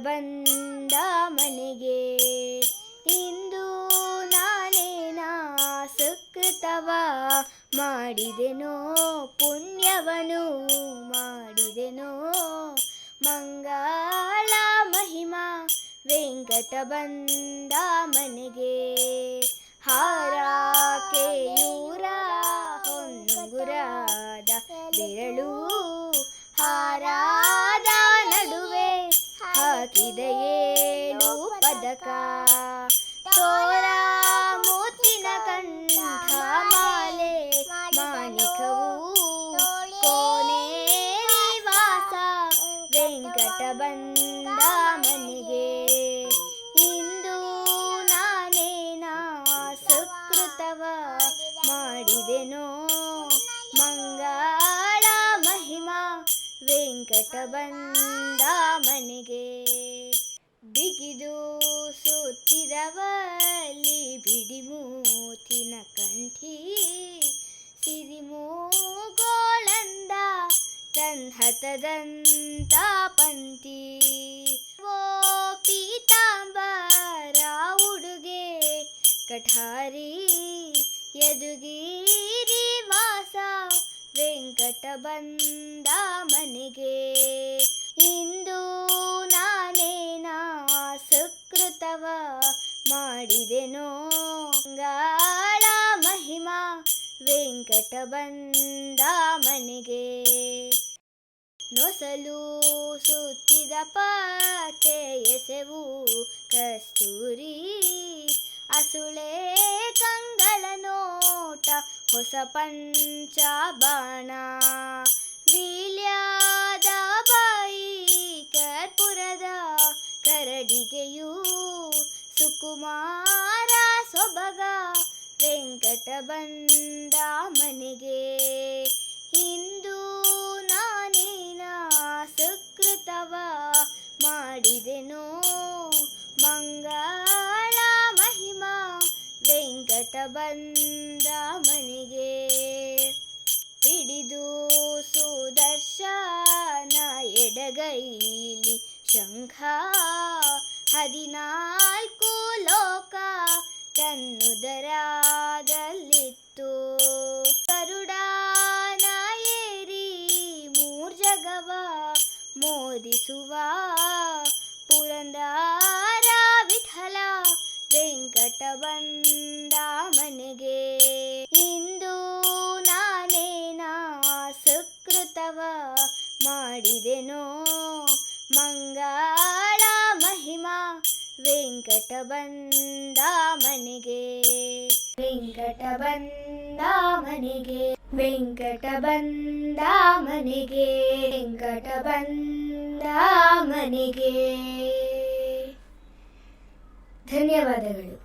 ಬಂದ ಮನೆಗೆ. ಇಂದು ನಾನೇನ ಸುಕೃತವ ಮಾಡಿದೆನೋ, ಪುಣ್ಯವನು ಮಾಡಿದೆನೋ. ಮಂಗಳ ಮಹಿಮಾ ವೆಂಕಟ ಬಂದ ಮನೆಗೆ. ಹಾರ ಕೇಯೂರ ಹೊನ್ನುಂಗುರದ ಬೆರಳು, ಹಾರಾದ ನಡುವೆ ಹಾಕಿದೆಯೇನು ಪದಕ. ತೋರ ಮೂತಿನ ಕಂಠ ಮಾಲೆ ಮಾಣಿಕವು, ಕೋನೆ ನಿವಾಸ ವೆಂಕಟ ಬಂದ ಮನೆಗೆ. ಇಂದು ನಾನೇನ ಸುಕೃತವ ಮಾಡಿದೆನೋ, ಮಂಗಳ ಮಹಿಮಾ ವೆಂಕಟ ಬಂದ ಮನೆಗೆ. ಬಿಗಿದು ಸುತ್ತಿದವಲ್ಲಿ ಬಿಡಿಮೂತಿನ ಕಂಠಿ, ಸಿರಿಮೂಗೋಳಂದ ತನ್ಹತದಂತ ಪಂಥಿ. ಓ ಪೀತಾಂಬರ ಉಡುಗೆ ಕಠಾರಿ, ಯದುಗಿರಿ ವಾಸ ವೆಂಕಟ ಬಂದ ಮನೆಗೆ. ಇಂದು ನಾನೇನ ಸುಕೃತವ ಮಾಡಿದೆನೋ, ಮಂಗಳ ಮಹಿಮಾ ವೆಂಕಟ ಬಂದ ಮನೆಗೆ. ನೊಸಲು ಸುತ್ತಿದ ಪಟ್ಟೆ ಎಸೆವು ಕಸ್ತೂರಿ, ಅಸುಳೆ ಕಂಗಳ ನೋಟ ಹೊಸ ಪಂಚಬಾಣ. ವೀಳ್ಯದ ಬಾಯಿ ಕರ್ಪೂರದ ಕರಡಿಗೆಯು, ಸುಕುಮಾರ ಸೊಬಗ ವೆಂಕಟ ಬಂದ ಮನೆಗೆ. ಇಂದು ನಾನೇನ ಸುಕೃತವ ಮಾಡಿದೆನೋ, ಮಂಗಳ ಮಹಿಮಾ ವೆಂಕಟ ಬಂದ ಮನೆಗೆ. ಹಿಡಿದು ಸುದರ್ಶನ ಎಡಗೈಲಿ ಶಂಖ, 14 ಲೋಕ ತನ್ನುದರದಲ್ಲಿತ್ತು. ಗರುಡನ ಏರಿ ಮೂರ್ಜಗವ ಮೋದಿಸುವ ಪುರಂದರ ವಿಠಲ ವೆಂಕಟ ಬಂದ ಮನೆಗೆ. ಇಂದು ನಾನೇನ ಸುಕೃತವ ಮಾಡಿದೆನೋ, ಮಂಗಳ ಮಹಿಮಾ ವೆಂಕಟ ಬಂದ ಮನೆಗೆ. ವೆಂಕಟ ಬಂದ ಮನೆಗೆ, ವೆಂಕಟ ಬಂದ ಮನೆಗೆ, ವೆಂಕಟ ಬಂದ ಮನೆಗೆ. ಧನ್ಯವಾದಗಳು.